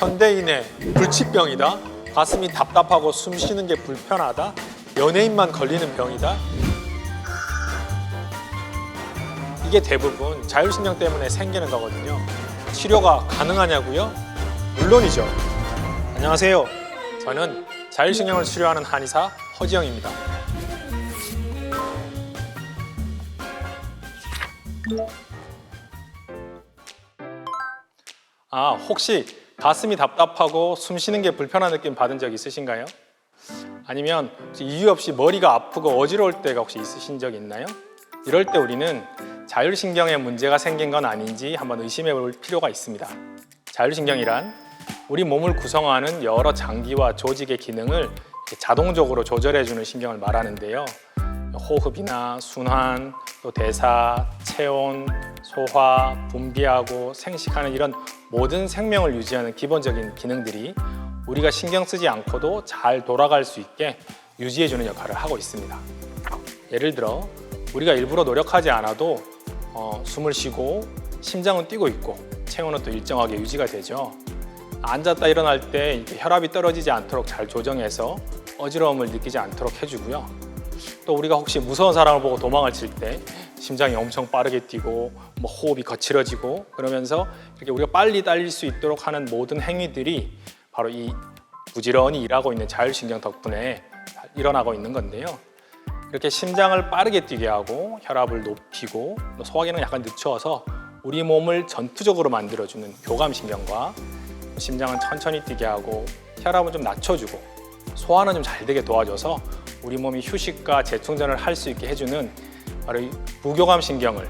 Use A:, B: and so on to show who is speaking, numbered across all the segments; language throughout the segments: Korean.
A: 현대인의 불치병이다. 가슴이 답답하고 숨 쉬는 게 불편하다. 연예인만 걸리는 병이다. 이게 대부분 자율신경 때문에 생기는 거거든요. 치료가 가능하냐고요? 물론이죠. 안녕하세요. 저는 자율신경을 치료하는 한의사 허지영입니다. 혹시 가슴이 답답하고 숨 쉬는 게 불편한 느낌 받은 적 있으신가요? 아니면 이유 없이 머리가 아프고 어지러울 때가 혹시 있으신 적 있나요? 이럴 때 우리는 자율신경에 문제가 생긴 건 아닌지 한번 의심해 볼 필요가 있습니다. 자율신경이란 우리 몸을 구성하는 여러 장기와 조직의 기능을 자동적으로 조절해주는 신경을 말하는데요. 호흡이나 순환, 또 대사, 체온, 소화, 분비하고 생식하는 이런 모든 생명을 유지하는 기본적인 기능들이 우리가 신경 쓰지 않고도 잘 돌아갈 수 있게 유지해주는 역할을 하고 있습니다. 예를 들어 우리가 일부러 노력하지 않아도 숨을 쉬고 심장은 뛰고 있고 체온은 또 일정하게 유지가 되죠. 앉았다 일어날 때 이렇게 혈압이 떨어지지 않도록 잘 조정해서 어지러움을 느끼지 않도록 해주고요. 또 우리가 혹시 무서운 사람을 보고 도망을 칠 때 심장이 엄청 빠르게 뛰고 호흡이 거칠어지고 그러면서 이렇게 우리가 빨리 달릴 수 있도록 하는 모든 행위들이 바로 이 부지런히 일하고 있는 자율신경 덕분에 일어나고 있는 건데요. 이렇게 심장을 빠르게 뛰게 하고 혈압을 높이고 또 소화 기능을 약간 늦춰서 우리 몸을 전투적으로 만들어주는 교감신경과 심장은 천천히 뛰게 하고 혈압은 좀 낮춰주고 소화는 좀 잘 되게 도와줘서 우리 몸이 휴식과 재충전을 할 수 있게 해주는 바로 이 부교감신경을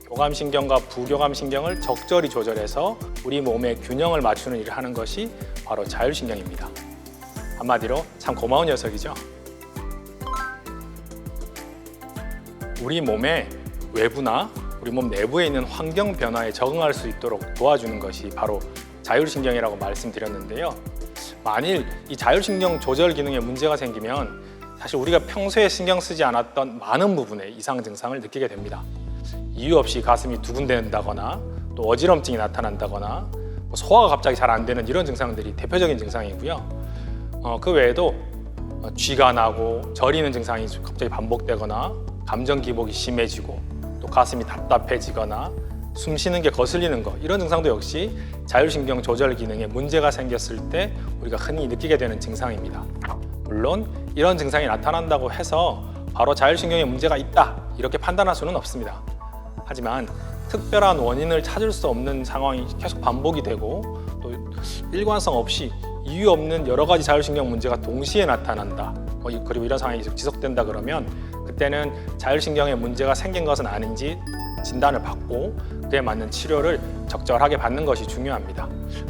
A: 교감신경과 부교감신경을 적절히 조절해서 우리 몸의 균형을 맞추는 일을 하는 것이 바로 자율신경입니다. 한마디로 참 고마운 녀석이죠. 우리 몸의 외부나 우리 몸 내부에 있는 환경 변화에 적응할 수 있도록 도와주는 것이 바로 자율신경이라고 말씀드렸는데요. 만일 이 자율신경 조절 기능에 문제가 생기면 사실 우리가 평소에 신경 쓰지 않았던 많은 부분의 이상 증상을 느끼게 됩니다. 이유 없이 가슴이 두근댄다거나 또 어지럼증이 나타난다거나 소화가 갑자기 잘 안 되는 이런 증상들이 대표적인 증상이고요. 그 외에도 쥐가 나고 저리는 증상이 갑자기 반복되거나 감정 기복이 심해지고 또 가슴이 답답해지거나 숨 쉬는 게 거슬리는 거 이런 증상도 역시 자율신경 조절 기능에 문제가 생겼을 때 우리가 흔히 느끼게 되는 증상입니다. 물론 이런 증상이 나타난다고 해서 바로 자율신경에 문제가 있다 이렇게 판단할 수는 없습니다. 하지만 특별한 원인을 찾을 수 없는 상황이 계속 반복이 되고 또 일관성 없이 이유 없는 여러 가지 자율신경 문제가 동시에 나타난다 그리고 이런 상황이 계속 지속된다 그러면 그때는 자율신경에 문제가 생긴 것은 아닌지 진단을 받고 그에 맞는 치료를 적절하게 받는 것이 중요합니다.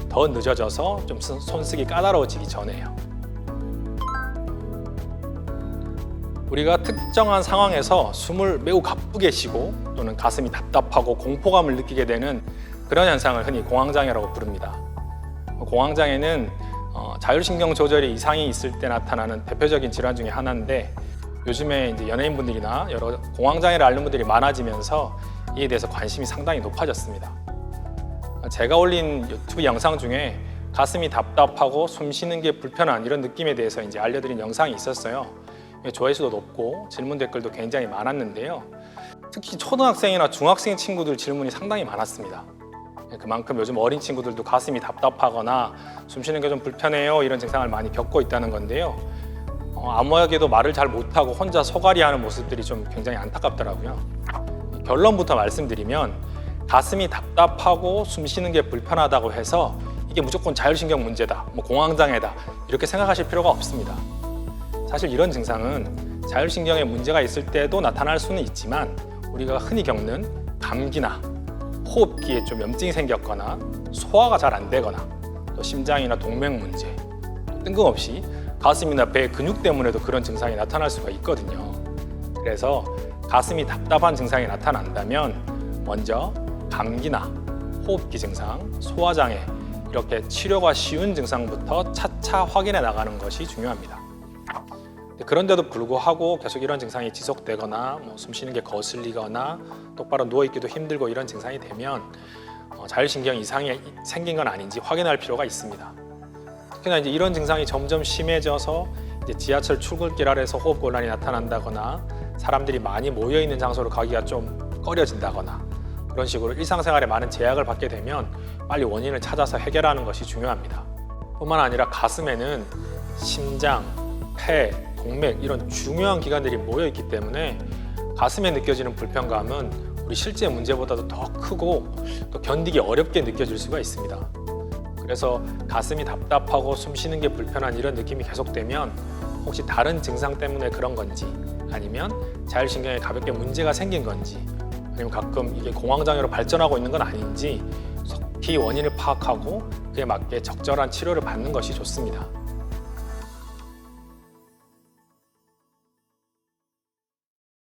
A: 더 늦어져서 좀 손쓰기 까다로워지기 전에요. 우리가 특정한 상황에서 숨을 매우 가쁘게 쉬고 또는 가슴이 답답하고 공포감을 느끼게 되는 그런 현상을 흔히 공황장애라고 부릅니다. 공황장애는 자율신경 조절에 이상이 있을 때 나타나는 대표적인 질환 중에 하나인데 요즘에 이제 연예인분들이나 여러 공황장애를 앓는 분들이 많아지면서 이에 대해서 관심이 상당히 높아졌습니다. 제가 올린 유튜브 영상 중에 가슴이 답답하고 숨 쉬는 게 불편한 이런 느낌에 대해서 이제 알려드린 영상이 있었어요. 조회수도 높고 질문 댓글도 굉장히 많았는데요. 특히 초등학생이나 중학생 친구들 질문이 상당히 많았습니다. 그만큼 요즘 어린 친구들도 가슴이 답답하거나 숨 쉬는 게 좀 불편해요 이런 증상을 많이 겪고 있다는 건데요. 아무에게도 말을 잘 못하고 혼자 소갈이하는 모습들이 좀 굉장히 안타깝더라고요. 결론부터 말씀드리면 가슴이 답답하고 숨 쉬는 게 불편하다고 해서 이게 무조건 자율신경 문제다, 공황장애다 이렇게 생각하실 필요가 없습니다. 사실 이런 증상은 자율신경에 문제가 있을 때도 나타날 수는 있지만 우리가 흔히 겪는 감기나 호흡기에 좀 염증이 생겼거나 소화가 잘 안 되거나 또 심장이나 동맥 문제, 뜬금없이 가슴이나 배 근육 때문에도 그런 증상이 나타날 수가 있거든요. 그래서 가슴이 답답한 증상이 나타난다면 먼저 감기나 호흡기 증상, 소화장애 이렇게 치료가 쉬운 증상부터 차차 확인해 나가는 것이 중요합니다. 그런데도 불구하고 계속 이런 증상이 지속되거나 숨 쉬는 게 거슬리거나 똑바로 누워있기도 힘들고 이런 증상이 되면 자율신경 이상이 생긴 건 아닌지 확인할 필요가 있습니다. 특히나 이제 이런 증상이 점점 심해져서 이제 지하철 출근길 아래서 호흡곤란이 나타난다거나 사람들이 많이 모여 있는 장소로 가기가 좀 꺼려진다거나 그런 식으로 일상생활에 많은 제약을 받게 되면 빨리 원인을 찾아서 해결하는 것이 중요합니다. 뿐만 아니라 가슴에는 심장, 폐, 동맥 이런 중요한 기관들이 모여 있기 때문에 가슴에 느껴지는 불편감은 우리 실제 문제보다도 더 크고 또 견디기 어렵게 느껴질 수가 있습니다. 그래서 가슴이 답답하고 숨 쉬는 게 불편한 이런 느낌이 계속되면 혹시 다른 증상 때문에 그런 건지 아니면 자율신경에 가볍게 문제가 생긴 건지 아니면 가끔 이게 공황장애로 발전하고 있는 건 아닌지 속히 원인을 파악하고 그에 맞게 적절한 치료를 받는 것이 좋습니다.